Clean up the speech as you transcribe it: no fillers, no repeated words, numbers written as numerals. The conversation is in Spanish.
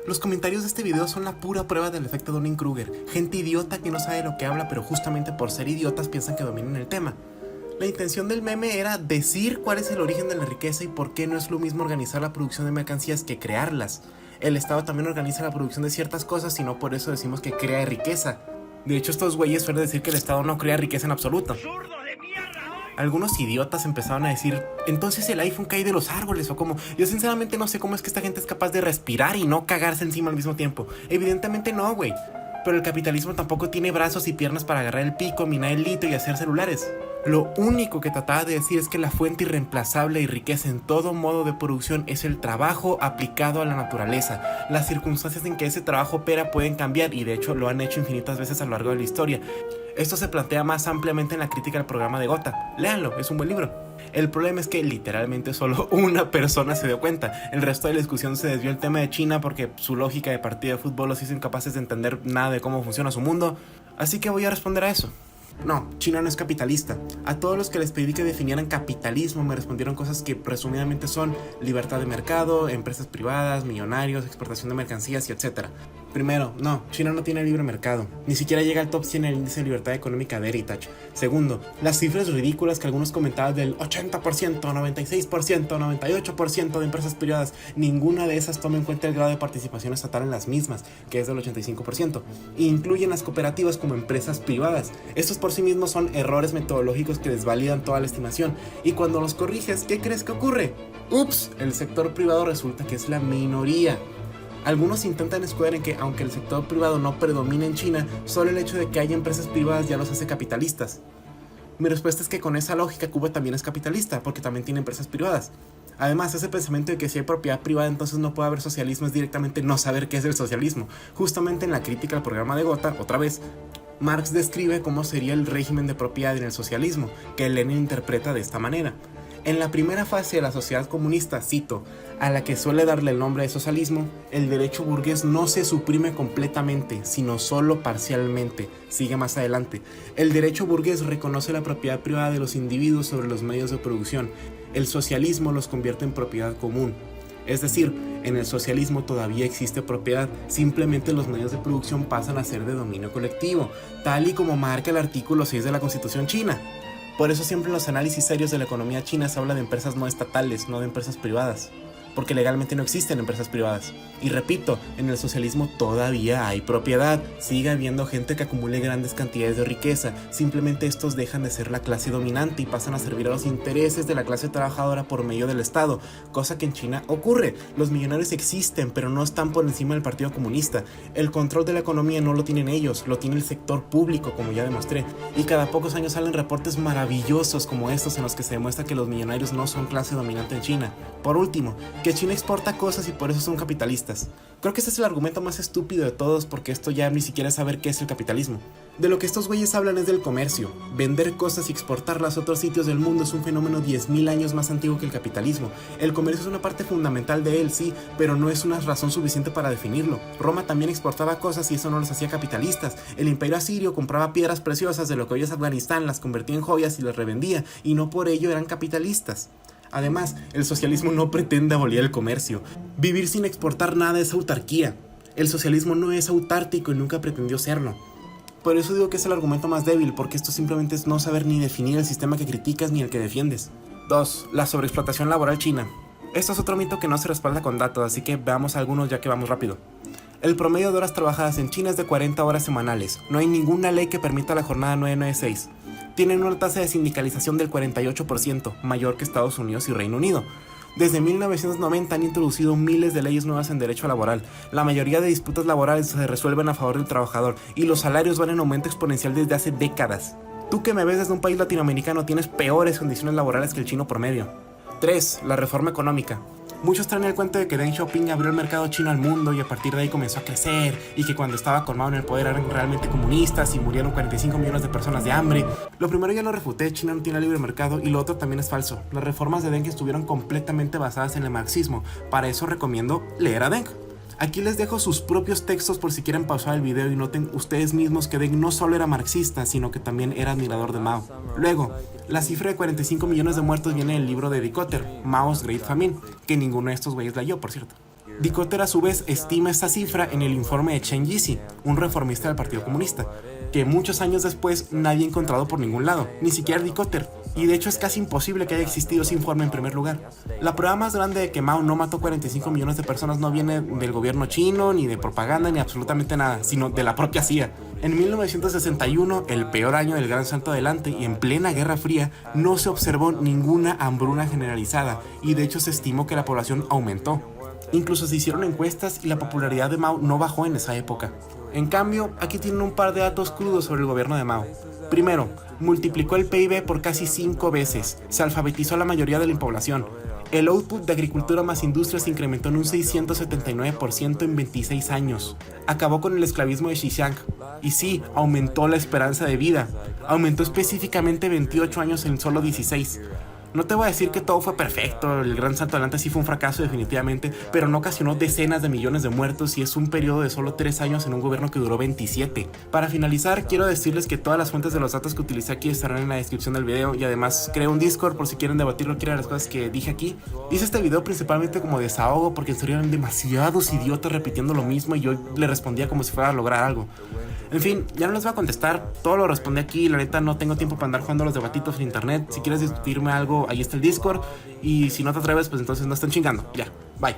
Los comentarios de este video son la pura prueba del efecto Dunning-Kruger. Gente idiota que no sabe lo que habla, pero justamente por ser idiotas piensan que dominan el tema. La intención del meme era decir cuál es el origen de la riqueza y por qué no es lo mismo organizar la producción de mercancías que crearlas. El Estado también organiza la producción de ciertas cosas y no por eso decimos que crea riqueza. De hecho, estos güeyes suelen decir que el Estado no crea riqueza en absoluto. Algunos idiotas empezaron a decir, entonces el iPhone cae de los árboles o cómo. Yo sinceramente no sé cómo es que esta gente es capaz de respirar y no cagarse encima al mismo tiempo. Evidentemente no, güey. Pero el capitalismo tampoco tiene brazos y piernas para agarrar el pico, minar el litio y hacer celulares. Lo único que trataba de decir es que la fuente irreemplazable y riqueza en todo modo de producción es el trabajo aplicado a la naturaleza. Las circunstancias en que ese trabajo opera pueden cambiar y de hecho lo han hecho infinitas veces a lo largo de la historia. Esto se plantea más ampliamente en la crítica al programa de Gotha. Léanlo, es un buen libro. El problema es que literalmente solo una persona se dio cuenta. El resto de la discusión se desvió el tema de China porque su lógica de partido de fútbol los hizo incapaces de entender nada de cómo funciona su mundo. Así que voy a responder a eso. No, China no es capitalista. A todos los que les pedí que definieran capitalismo me respondieron cosas que presumidamente son libertad de mercado, empresas privadas, millonarios, exportación de mercancías y etc. Primero, no, China no tiene libre mercado. Ni siquiera llega al top 100 en el índice de libertad económica de Heritage. Segundo, las cifras ridículas que algunos comentaban del 80%, 96%, 98% de empresas privadas, ninguna de esas toma en cuenta el grado de participación estatal en las mismas, que es del 85%. E incluyen las cooperativas como empresas privadas. Estos por sí mismos son errores metodológicos que desvalidan toda la estimación. Y cuando los corriges, ¿qué crees que ocurre? ¡Ups! El sector privado resulta que es la minoría. Algunos intentan escudar en que, aunque el sector privado no predomina en China, solo el hecho de que haya empresas privadas ya los hace capitalistas. Mi respuesta es que con esa lógica Cuba también es capitalista, porque también tiene empresas privadas. Además, ese pensamiento de que si hay propiedad privada entonces no puede haber socialismo es directamente no saber qué es el socialismo. Justamente en la crítica al programa de Gotha, otra vez, Marx describe cómo sería el régimen de propiedad en el socialismo, que Lenin interpreta de esta manera. En la primera fase de la sociedad comunista, cito, a la que suele darle el nombre de socialismo, el derecho burgués no se suprime completamente, sino solo parcialmente. Sigue más adelante. El derecho burgués reconoce la propiedad privada de los individuos sobre los medios de producción. El socialismo los convierte en propiedad común. Es decir, en el socialismo todavía existe propiedad, simplemente los medios de producción pasan a ser de dominio colectivo, tal y como marca el artículo 6 de la Constitución china. Por eso siempre en los análisis serios de la economía china se habla de empresas no estatales, no de empresas privadas, porque legalmente no existen empresas privadas. Y repito, en el socialismo todavía hay propiedad, sigue habiendo gente que acumule grandes cantidades de riqueza, simplemente estos dejan de ser la clase dominante y pasan a servir a los intereses de la clase trabajadora por medio del Estado, cosa que en China ocurre. Los millonarios existen, pero no están por encima del Partido Comunista. El control de la economía no lo tienen ellos, lo tiene el sector público, como ya demostré, y cada pocos años salen reportes maravillosos como estos en los que se demuestra que los millonarios no son clase dominante en China. Por último, que China exporta cosas y por eso son capitalistas. Creo que este es el argumento más estúpido de todos porque esto ya ni siquiera es saber qué es el capitalismo. De lo que estos güeyes hablan es del comercio. Vender cosas y exportarlas a otros sitios del mundo es un fenómeno 10.000 años más antiguo que el capitalismo. El comercio es una parte fundamental de él, sí, pero no es una razón suficiente para definirlo. Roma también exportaba cosas y eso no los hacía capitalistas. El imperio asirio compraba piedras preciosas de lo que hoy es Afganistán, las convertía en joyas y las revendía, y no por ello eran capitalistas. Además, el socialismo no pretende abolir el comercio. Vivir sin exportar nada es autarquía. El socialismo no es autártico y nunca pretendió serlo. Por eso digo que es el argumento más débil, porque esto simplemente es no saber ni definir el sistema que criticas ni el que defiendes. 2. La sobreexplotación laboral china. Esto es otro mito que no se respalda con datos, así que veamos algunos ya que vamos rápido. El promedio de horas trabajadas en China es de 40 horas semanales. No hay ninguna ley que permita la jornada 996. Tienen una tasa de sindicalización del 48%, mayor que Estados Unidos y Reino Unido. Desde 1990 han introducido miles de leyes nuevas en derecho laboral. La mayoría de disputas laborales se resuelven a favor del trabajador y los salarios van en aumento exponencial desde hace décadas. Tú que me ves desde un país latinoamericano tienes peores condiciones laborales que el chino promedio. 3. La reforma económica. Muchos traen el cuento de que Deng Xiaoping abrió el mercado chino al mundo y a partir de ahí comenzó a crecer y que cuando estaba con Mao en el poder eran realmente comunistas y murieron 45 millones de personas de hambre. Lo primero ya lo refuté, China no tiene libre mercado, y lo otro también es falso. Las reformas de Deng estuvieron completamente basadas en el marxismo, para eso recomiendo leer a Deng. Aquí les dejo sus propios textos por si quieren pausar el video y noten ustedes mismos que Deng no solo era marxista, sino que también era admirador de Mao. Luego, la cifra de 45 millones de muertos viene del libro de Dick Kotter, Mao's Great Famine, que ninguno de estos güeyes leyó, por cierto. Dikötter a su vez estima esta cifra en el informe de Chen Yixi, un reformista del Partido Comunista, que muchos años después nadie ha encontrado por ningún lado, ni siquiera Dikötter, y de hecho es casi imposible que haya existido ese informe en primer lugar. La prueba más grande de que Mao no mató 45 millones de personas no viene del gobierno chino, ni de propaganda, ni absolutamente nada, sino de la propia CIA. En 1961, el peor año del Gran Salto Adelante y en plena Guerra Fría, no se observó ninguna hambruna generalizada, y de hecho se estimó que la población aumentó. Incluso se hicieron encuestas y la popularidad de Mao no bajó en esa época. En cambio, aquí tienen un par de datos crudos sobre el gobierno de Mao. Primero, multiplicó el PIB por casi 5 veces, se alfabetizó a la mayoría de la población. El output de agricultura más industria se incrementó en un 679% en 26 años. Acabó con el esclavismo de Xinjiang. Y sí, aumentó la esperanza de vida. Aumentó específicamente 28 años en solo 16. No te voy a decir que todo fue perfecto, el Gran Salto Adelante sí fue un fracaso definitivamente, pero no ocasionó decenas de millones de muertos y es un periodo de solo 3 años en un gobierno que duró 27. Para finalizar, quiero decirles que todas las fuentes de los datos que utilicé aquí estarán en la descripción del video y además creé un Discord por si quieren debatir cualquiera de las cosas que dije aquí. Hice este video principalmente como desahogo porque en serio eran demasiados idiotas repitiendo lo mismo y yo le respondía como si fuera a lograr algo. En fin, ya no les voy a contestar, todo lo respondí aquí, la neta no tengo tiempo para andar jugando los debatitos en internet. Si quieres discutirme algo, ahí está el Discord, y si no te atreves, pues entonces no están chingando. Ya, bye.